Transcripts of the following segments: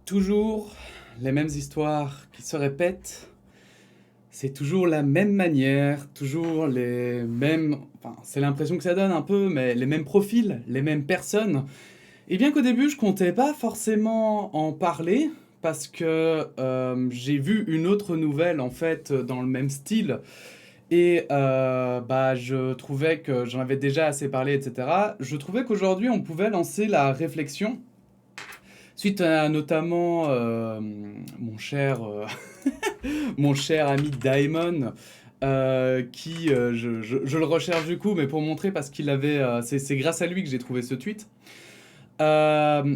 Toujours les mêmes histoires qui se répètent. C'est toujours la même manière, toujours les mêmes... Enfin, c'est l'impression que ça donne un peu, mais les mêmes profils, les mêmes personnes. Et bien qu'au début, je comptais pas forcément en parler, parce que j'ai vu une autre nouvelle, en fait, dans le même style. Et je trouvais que j'en avais déjà assez parlé, etc. Je trouvais qu'aujourd'hui, on pouvait lancer la réflexion suite à notamment mon cher ami Daimon, je le recherche du coup, mais pour montrer parce qu'il avait, c'est grâce à lui que j'ai trouvé ce tweet, euh,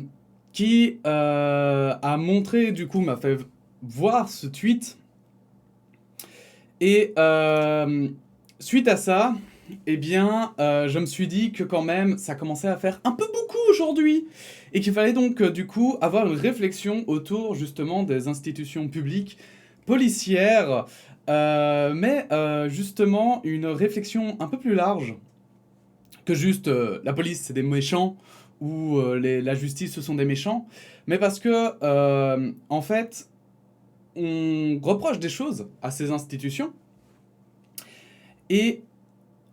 qui a montré du coup, m'a fait voir ce tweet, et suite à ça, eh bien, je me suis dit que quand même, ça commençait à faire un peu beaucoup aujourd'hui. Et qu'il fallait donc, du coup, avoir une réflexion autour, justement, des institutions publiques, policières, justement, une réflexion un peu plus large que juste la police, c'est des méchants, ou la justice, ce sont des méchants. Mais parce que, en fait, on reproche des choses à ces institutions, et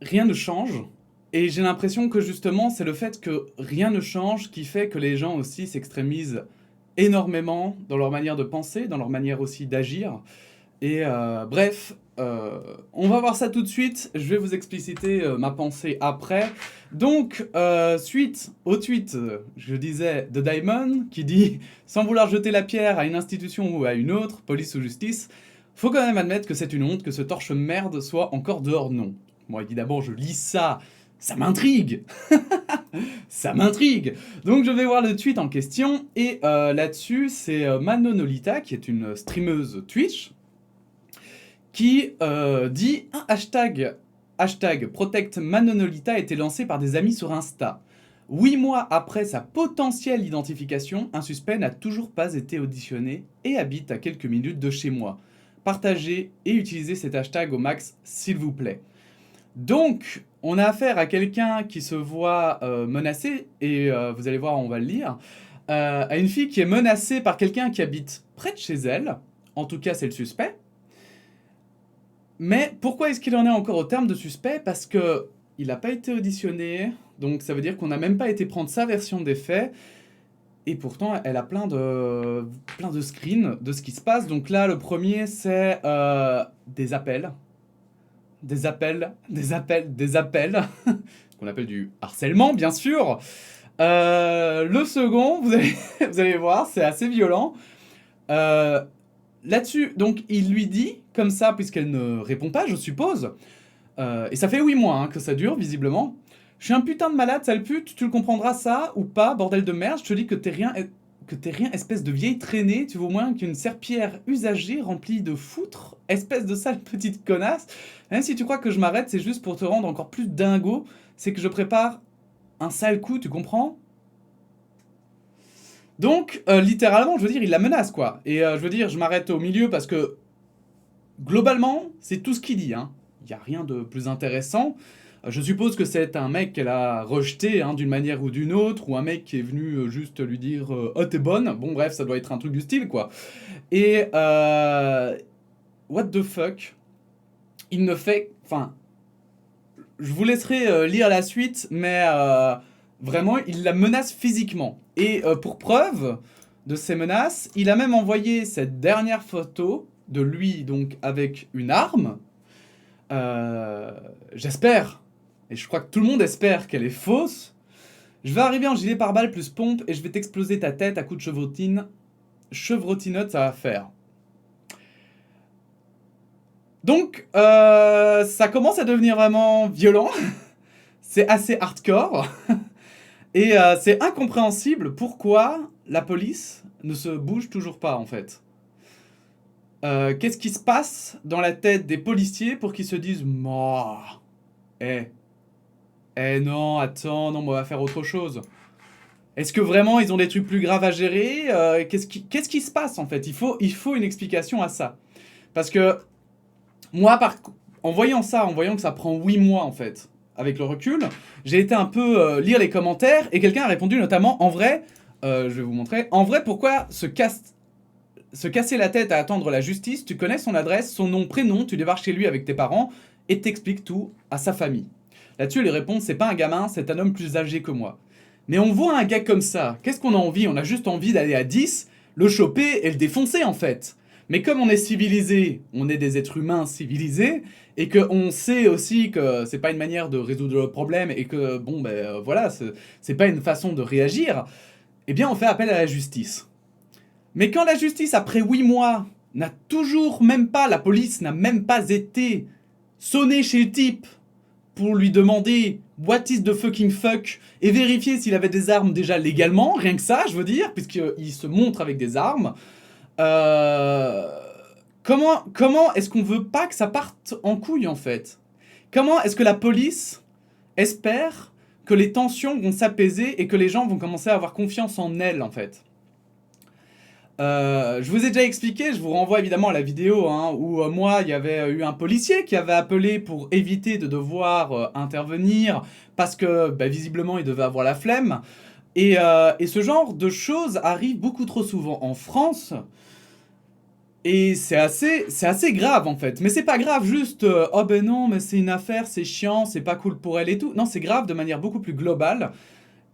rien ne change. Et j'ai l'impression que justement, c'est le fait que rien ne change qui fait que les gens aussi s'extrémisent énormément dans leur manière de penser, dans leur manière aussi d'agir. Et on va voir ça tout de suite. Je vais vous expliciter ma pensée après. Donc, suite au tweet, je disais, de Diamond, qui dit sans vouloir jeter la pierre à une institution ou à une autre, police ou justice, faut quand même admettre que c'est une honte que ce torche merde soit encore dehors, non. Moi, évidemment, je lis ça. Ça m'intrigue. Ça m'intrigue. Donc je vais voir le tweet en question et là-dessus c'est Manonolita qui est une streameuse Twitch qui dit un hashtag Protect Manonolita a été lancé par des amis sur Insta. 8 mois après sa potentielle identification, un suspect n'a toujours pas été auditionné et habite à quelques minutes de chez moi. Partagez et utilisez cet hashtag au max s'il vous plaît. Donc, on a affaire à quelqu'un qui se voit menacé, et vous allez voir, on va le lire, à une fille qui est menacée par quelqu'un qui habite près de chez elle, en tout cas c'est le suspect. Mais pourquoi est-ce qu'il en est encore au terme de suspect? Parce que il n'a pas été auditionné, donc ça veut dire qu'on n'a même pas été prendre sa version des faits, et pourtant elle a plein de screens de ce qui se passe. Donc là, le premier c'est des appels, des appels, ce qu'on appelle du harcèlement, bien sûr. Le second, vous allez voir, c'est assez violent. Euh, Là-dessus, donc, il lui dit, comme ça, puisqu'elle ne répond pas, je suppose, et ça fait 8 mois que ça dure, visiblement. Je suis un putain de malade, sale pute, tu le comprendras ça ou pas, bordel de merde, je te dis que t'es rien, espèce de vieille traînée, tu vaux moins qu'une serpillière usagée remplie de foutre, espèce de sale petite connasse. Même si tu crois que je m'arrête, c'est juste pour te rendre encore plus dingo, c'est que je prépare un sale coup, tu comprends? Donc, littéralement, je veux dire, il la menace, quoi. Et je veux dire, je m'arrête au milieu parce que, globalement, c'est tout ce qu'il dit, hein. Il n'y a rien de plus intéressant. Je suppose que c'est un mec qu'elle a rejeté hein, d'une manière ou d'une autre, ou un mec qui est venu juste lui dire oh, t'es bonne. Bon, bref, ça doit être un truc du style, quoi. Et what the fuck? Il ne fait. Enfin, je vous laisserai lire la suite, mais vraiment, il la menace physiquement. Et pour preuve de ces menaces, il a même envoyé cette dernière photo de lui, donc avec une arme. J'espère, et je crois que tout le monde espère qu'elle est fausse. Je vais arriver en gilet pare-balles plus pompe et je vais t'exploser ta tête à coups de chevrotine. Chevrotinote, ça va faire. Donc, ça commence à devenir vraiment violent. C'est assez hardcore. Et c'est incompréhensible pourquoi la police ne se bouge toujours pas, en fait. Qu'est-ce qui se passe dans la tête des policiers pour qu'ils se disent Mouah, eh, non, attends, non, on va faire autre chose. Est-ce que vraiment ils ont des trucs plus graves à gérer qu'est-ce qui se passe en fait il faut une explication à ça. Parce que moi, en voyant ça, en voyant que ça prend 8 mois en fait, avec le recul, j'ai été un peu lire les commentaires et quelqu'un a répondu notamment en vrai, Je vais vous montrer. En vrai, pourquoi se casser la tête à attendre la justice? Tu connais son adresse, son nom, prénom, tu débarques chez lui avec tes parents et t'expliques tout à sa famille. Là-dessus, les réponses, c'est pas un gamin, c'est un homme plus âgé que moi. Mais on voit un gars comme ça, qu'est-ce qu'on a envie? On a juste envie d'aller à 10, le choper et le défoncer en fait. Mais comme on est civilisé, on est des êtres humains civilisés, et qu'on sait aussi que c'est pas une manière de résoudre le problème, et que bon ben voilà, c'est pas une façon de réagir, eh bien on fait appel à la justice. Mais quand la justice, après 8 mois, n'a toujours même pas, la police n'a même pas été sonnée chez le type pour lui demander what is the fucking fuck et vérifier s'il avait des armes déjà légalement, rien que ça, je veux dire, puisqu'il se montre avec des armes. Comment est-ce qu'on veut pas que ça parte en couille en fait? Comment est-ce que la police espère que les tensions vont s'apaiser et que les gens vont commencer à avoir confiance en elle en fait? Je vous ai déjà expliqué, je vous renvoie évidemment à la vidéo hein, où moi il y avait eu un policier qui avait appelé pour éviter de devoir intervenir parce que bah, visiblement il devait avoir la flemme. Et ce genre de choses arrive beaucoup trop souvent en France. Et c'est assez grave en fait. Mais c'est pas grave juste, oh ben non, mais c'est une affaire, c'est chiant, c'est pas cool pour elle et tout. Non, c'est grave de manière beaucoup plus globale.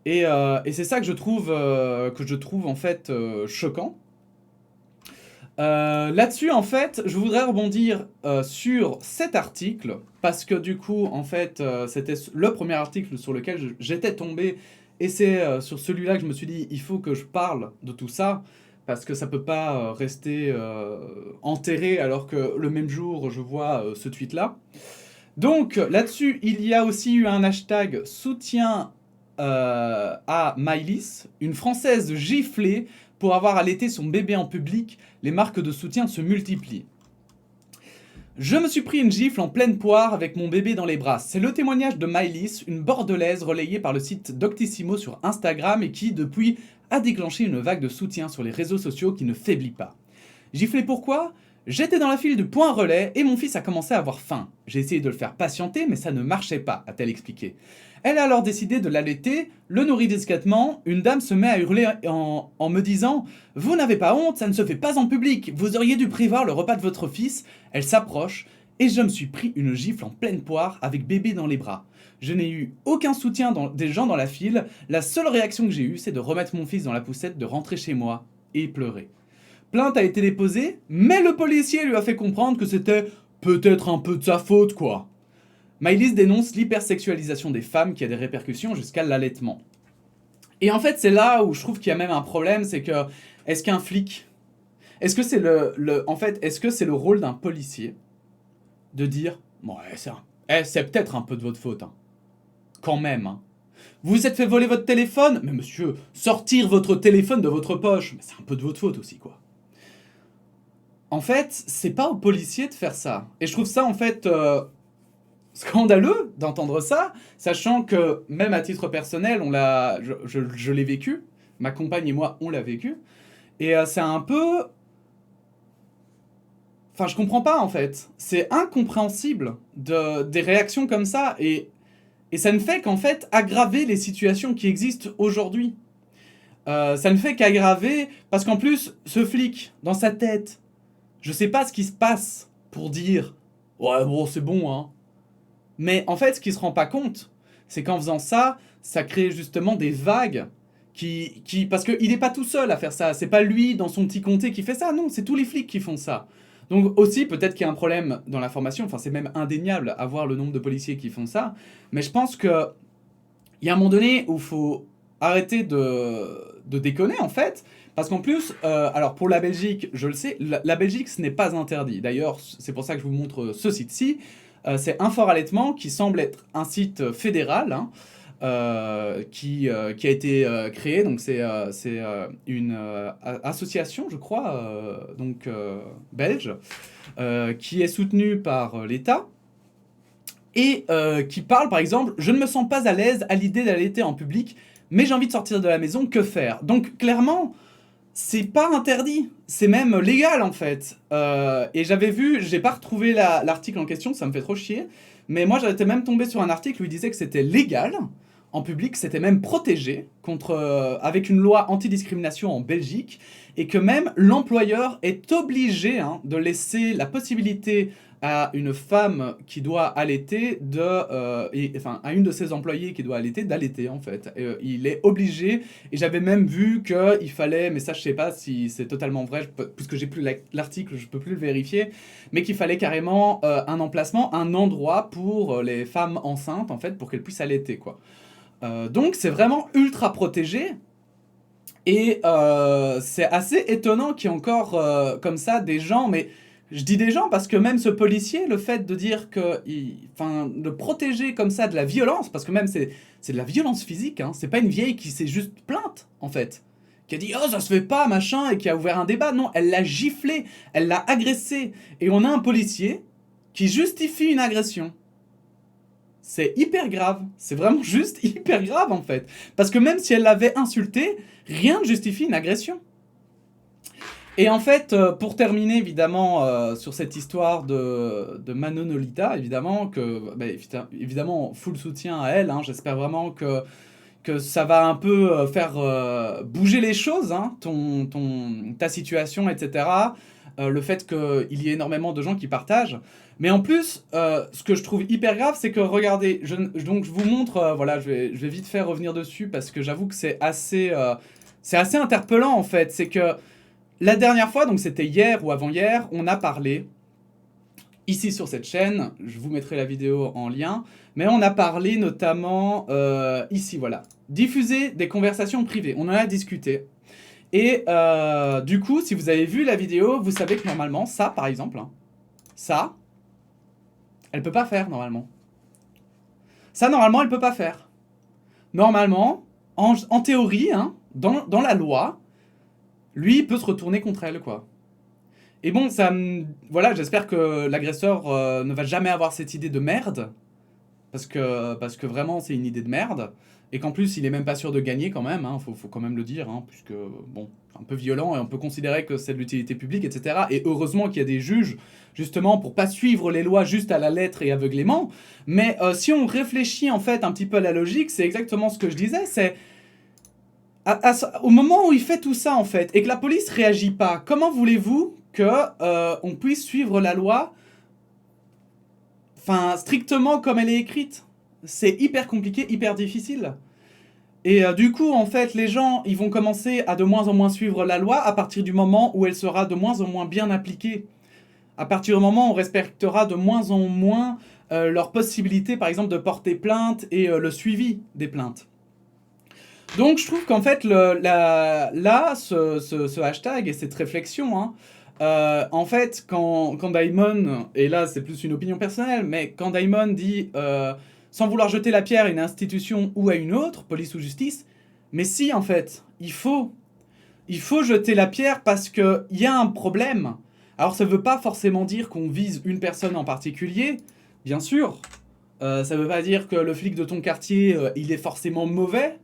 Et c'est ça que je trouve en fait choquant. Là-dessus, en fait, je voudrais rebondir sur cet article, parce que du coup, en fait, c'était le premier article sur lequel j'étais tombé, et c'est sur celui-là que je me suis dit, il faut que je parle de tout ça, parce que ça peut pas rester enterré alors que le même jour, je vois ce tweet-là. Donc, là-dessus, il y a aussi eu un hashtag soutien à Maëlys, une Française giflée pour avoir allaité son bébé en public, les marques de soutien se multiplient. Je me suis pris une gifle en pleine poire avec mon bébé dans les bras. C'est le témoignage de Maëlys, une bordelaise relayée par le site Doctissimo sur Instagram et qui, depuis, a déclenché une vague de soutien sur les réseaux sociaux qui ne faiblit pas. Giflé pourquoi ? J'étais dans la file du point relais et mon fils a commencé à avoir faim. J'ai essayé de le faire patienter mais ça ne marchait pas, a-t-elle expliqué. Elle a alors décidé de l'allaiter, le nourrit discrètement, une dame se met à hurler en me disant « Vous n'avez pas honte, ça ne se fait pas en public, vous auriez dû prévoir le repas de votre fils ». Elle s'approche et je me suis pris une gifle en pleine poire avec bébé dans les bras. Je n'ai eu aucun soutien des gens dans la file, la seule réaction que j'ai eue c'est de remettre mon fils dans la poussette, de rentrer chez moi et pleurer. Plainte a été déposée, mais le policier lui a fait comprendre que c'était peut-être un peu de sa faute, quoi. Maëlys dénonce l'hypersexualisation des femmes qui a des répercussions jusqu'à l'allaitement. Et en fait, c'est là où je trouve qu'il y a même un problème, c'est que, est-ce qu'un flic, est-ce que c'est est-ce que c'est le rôle d'un policier de dire, ouais, c'est peut-être un peu de votre faute, hein. Quand même, hein. Vous vous êtes fait voler votre téléphone, mais monsieur, sortir votre téléphone de votre poche, c'est un peu de votre faute aussi, quoi. En fait, c'est pas aux policiers de faire ça. Et je trouve ça, en fait, scandaleux d'entendre ça, sachant que, même à titre personnel, je l'ai vécu. Ma compagne et moi, on l'a vécu. Et c'est un peu... Enfin, je comprends pas, en fait. C'est incompréhensible des réactions comme ça. Et ça ne fait qu'en fait, aggraver les situations qui existent aujourd'hui. Ça ne fait qu'aggraver... Parce qu'en plus, ce flic, dans sa tête... Je sais pas ce qui se passe pour dire « Ouais, bon, c'est bon, hein ». Mais en fait, ce qu'il se rend pas compte, c'est qu'en faisant ça, ça crée justement des vagues parce qu'il n'est pas tout seul à faire ça. C'est pas lui, dans son petit comté, qui fait ça. Non, c'est tous les flics qui font ça. Donc aussi, peut-être qu'il y a un problème dans la formation. Enfin, c'est même indéniable à voir le nombre de policiers qui font ça. Mais je pense qu'il y a un moment donné où il faut arrêter de déconner, en fait. Parce qu'en plus, alors pour la Belgique, je le sais, la Belgique, ce n'est pas interdit. D'ailleurs, c'est pour ça que je vous montre ce site-ci. C'est Infor Allaitement, qui semble être un site fédéral, hein, qui a été créé. Donc c'est une association, je crois, belge, qui est soutenue par l'État. Et qui parle, par exemple, « Je ne me sens pas à l'aise à l'idée d'allaiter en public, mais j'ai envie de sortir de la maison, que faire ?» Donc clairement... c'est pas interdit, c'est même légal en fait. Et j'avais vu, j'ai pas retrouvé l'article en question, ça me fait trop chier, mais moi j'étais même tombé sur un article où il disait que c'était légal en public, c'était même protégé avec une loi antidiscrimination en Belgique, et que même l'employeur est obligé de laisser la possibilité à une femme qui doit allaiter, à une de ses employées qui doit allaiter, d'allaiter en fait. Il est obligé, et j'avais même vu qu'il fallait, mais ça je sais pas si c'est totalement vrai, puisque j'ai plus l'article, je peux plus le vérifier, mais qu'il fallait carrément un emplacement, un endroit pour les femmes enceintes en fait, pour qu'elles puissent allaiter quoi. Donc c'est vraiment ultra protégé. Et c'est assez étonnant qu'il y ait encore comme ça des gens, mais je dis des gens parce que même ce policier, le fait de dire que, de protéger comme ça de la violence, parce que même c'est de la violence physique, hein, c'est pas une vieille qui s'est juste plainte en fait, qui a dit oh ça se fait pas machin et qui a ouvert un débat, non, elle l'a giflé, elle l'a agressé, et on a un policier qui justifie une agression. C'est hyper grave, c'est vraiment juste hyper grave en fait. Parce que même si elle l'avait insulté, rien ne justifie une agression. Et en fait, pour terminer évidemment sur cette histoire de Manon Lolita, évidemment, évidemment full soutien à elle, hein, j'espère vraiment que ça va un peu faire bouger les choses, hein, ta situation, etc. Le fait qu'il y ait énormément de gens qui partagent. Mais en plus, ce que je trouve hyper grave, c'est que, regardez, donc je vous montre, voilà, je vais vite faire revenir dessus, parce que j'avoue que c'est assez interpellant, en fait. C'est que la dernière fois, donc c'était hier ou avant-hier, on a parlé, ici sur cette chaîne, je vous mettrai la vidéo en lien, mais on a parlé notamment, ici, voilà, diffuser des conversations privées. On en a discuté. Et du coup, si vous avez vu la vidéo, vous savez que normalement, ça, par exemple, hein, ça, elle peut pas faire, normalement. Ça, normalement, elle peut pas faire. Normalement, en théorie, hein, dans la loi, lui, il peut se retourner contre elle, quoi. Et bon, voilà, j'espère que l'agresseur ne va jamais avoir cette idée de merde, parce que vraiment, c'est une idée de merde, et qu'en plus, il est même pas sûr de gagner quand même, hein, faut quand même le dire, hein, puisque, bon, un peu violent, et on peut considérer que c'est de l'utilité publique, etc. Et heureusement qu'il y a des juges, justement, pour pas suivre les lois juste à la lettre et aveuglément. Mais si on réfléchit, en fait, un petit peu à la logique, c'est exactement ce que je disais, c'est... au moment où il fait tout ça, en fait, et que la police réagit pas, comment voulez-vous qu'on puisse suivre la loi, strictement comme elle est écrite? C'est hyper compliqué, hyper difficile. Et du coup, en fait, les gens, ils vont commencer à de moins en moins suivre la loi à partir du moment où elle sera de moins en moins bien appliquée. À partir du moment où on respectera de moins en moins leur possibilité, par exemple, de porter plainte et le suivi des plaintes. Donc, je trouve qu'en fait, ce hashtag et cette réflexion, hein, en fait, quand Daimon, et là c'est plus une opinion personnelle, mais quand Daimon dit sans vouloir jeter la pierre à une institution ou à une autre, police ou justice, mais si en fait, il faut jeter la pierre parce qu'il y a un problème. Alors ça ne veut pas forcément dire qu'on vise une personne en particulier, bien sûr. Ça ne veut pas dire que le flic de ton quartier, il est forcément mauvais,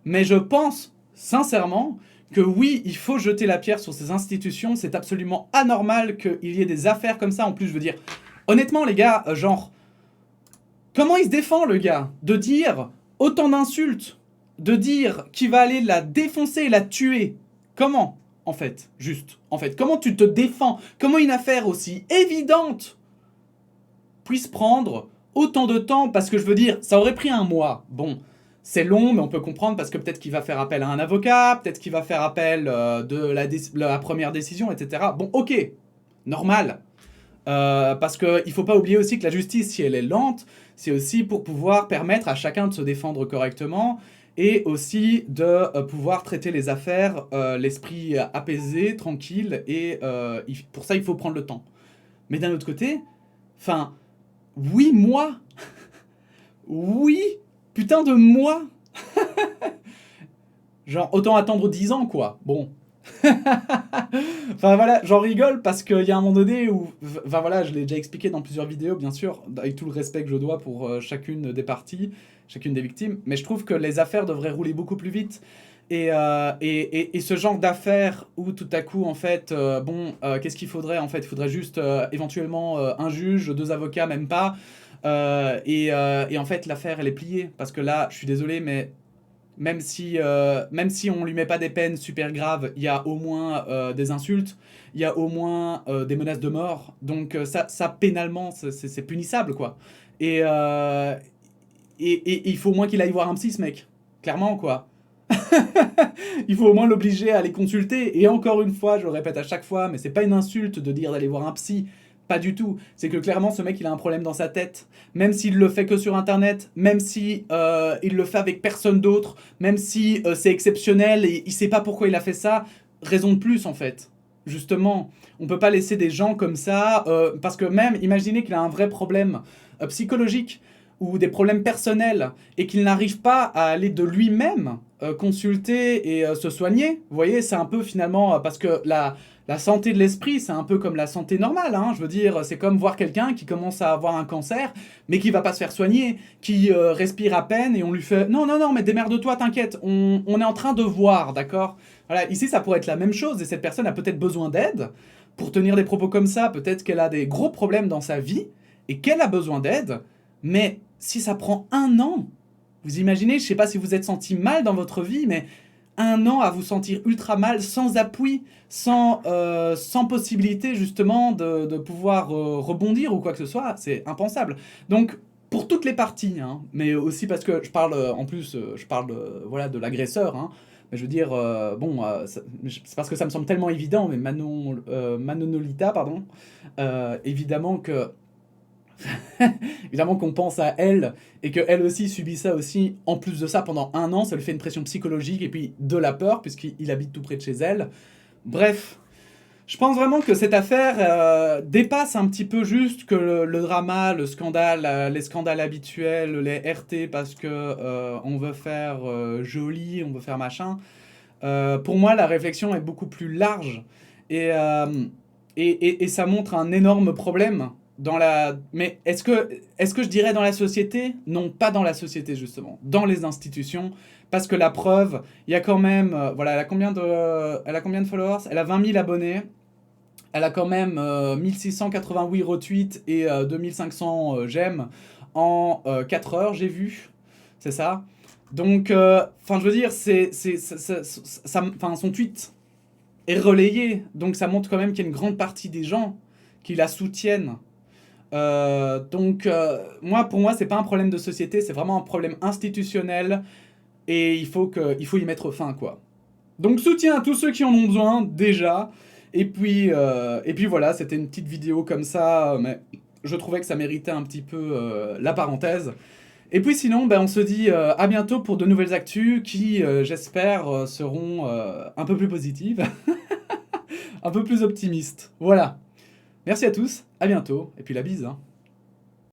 mais je pense sincèrement que oui, il faut jeter la pierre sur ces institutions, c'est absolument anormal qu'il y ait des affaires comme ça. En plus, je veux dire, honnêtement les gars, genre, comment il se défend le gars de dire autant d'insultes, de dire qu'il va aller la défoncer et la tuer? Comment, en fait, juste, en fait, comment tu te défends? Comment une affaire aussi évidente puisse prendre autant de temps? Parce que je veux dire, ça aurait pris un mois, bon... C'est long, mais on peut comprendre parce que peut-être qu'il va faire appel à un avocat, peut-être qu'il va faire appel de la première décision, etc. Bon, ok, normal. Parce qu'il ne faut pas oublier aussi que la justice, si elle est lente, c'est aussi pour pouvoir permettre à chacun de se défendre correctement et aussi de pouvoir traiter les affaires, l'esprit apaisé, tranquille, et pour ça, il faut prendre le temps. Mais d'un autre côté, oui, moi, oui, putain de moi. Genre, autant attendre 10 ans, quoi. Bon. Voilà, j'en rigole parce qu'il y a un moment donné où... voilà, je l'ai déjà expliqué dans plusieurs vidéos, bien sûr, avec tout le respect que je dois pour chacune des parties, chacune des victimes, mais je trouve que les affaires devraient rouler beaucoup plus vite. Et ce genre d'affaires où tout à coup, en fait, qu'est-ce qu'il faudrait? En fait, il faudrait juste éventuellement un juge, 2 avocats, même pas, Et en fait, l'affaire, elle est pliée. Parce que là, je suis désolé, mais même si on lui met pas des peines super graves, il y a au moins des insultes, il y a au moins des menaces de mort. Donc ça pénalement, c'est punissable, quoi. Et, euh, et il faut au moins qu'il aille voir un psy, ce mec. Clairement, quoi. Il faut au moins l'obliger à aller consulter. Et encore une fois, je le répète à chaque fois, mais c'est pas une insulte de dire d'aller voir un psy. Pas du tout. C'est que clairement, ce mec, il a un problème dans sa tête. Même s'il le fait que sur Internet, même si il le fait avec personne d'autre, même si c'est exceptionnel et il sait pas pourquoi il a fait ça, raison de plus, en fait. Justement, on peut pas laisser des gens comme ça, parce que même, imaginez qu'il a un vrai problème psychologique ou des problèmes personnels et qu'il n'arrive pas à aller de lui-même consulter et se soigner. Vous voyez, c'est un peu finalement parce que la santé de l'esprit, c'est un peu comme la santé normale. Hein. Je veux dire, c'est comme voir quelqu'un qui commence à avoir un cancer, mais qui va pas se faire soigner, qui respire à peine et on lui fait non, non, non, mais démerde-toi, t'inquiète, on est en train de voir, d'accord. Voilà, ici, ça pourrait être la même chose et cette personne a peut-être besoin d'aide pour tenir des propos comme ça. Peut-être qu'elle a des gros problèmes dans sa vie et qu'elle a besoin d'aide, mais si ça prend 1 an, vous imaginez, je sais pas si vous êtes senti mal dans votre vie, mais 1 an à vous sentir ultra mal, sans appui, sans possibilité justement de pouvoir rebondir ou quoi que ce soit, c'est impensable. Donc, pour toutes les parties, hein, mais aussi parce que je parle, en plus, je parle voilà, de l'agresseur, hein, mais je veux dire, bon, c'est parce que ça me semble tellement évident, mais Manonolita, pardon, évidemment que évidemment qu'on pense à elle et qu'elle aussi subit ça aussi. En plus de ça, pendant 1 an, ça lui fait une pression psychologique et puis de la peur puisqu'il habite tout près de chez elle. Bref, je pense vraiment que cette affaire dépasse un petit peu juste que le drama, le scandale, les scandales habituels, les RT parce que on veut faire joli, on veut faire machin. Pour moi, la réflexion est beaucoup plus large et, euh, et ça montre un énorme problème dans la. Mais est-ce que je dirais dans la société? Non, pas dans la société justement, dans les institutions, parce que la preuve, il y a quand même, voilà, elle a combien de followers? Elle a 20 000 abonnés. Elle a quand même 1688 retweets et 2500 j'aime en 4 heures, j'ai vu. C'est ça. Donc, enfin, je veux dire, enfin, son tweet est relayé. Donc, ça montre quand même qu'il y a une grande partie des gens qui la soutiennent. Donc, moi, pour moi, c'est pas un problème de société, c'est vraiment un problème institutionnel. Et il faut y mettre fin, quoi. Donc soutien à tous ceux qui en ont besoin, déjà. Et puis voilà, c'était une petite vidéo comme ça, mais je trouvais que ça méritait un petit peu la parenthèse. Et puis sinon, ben, on se dit à bientôt pour de nouvelles actus qui, j'espère, seront un peu plus positives, un peu plus optimistes. Voilà. Merci à tous, à bientôt, et puis la bise. Hein.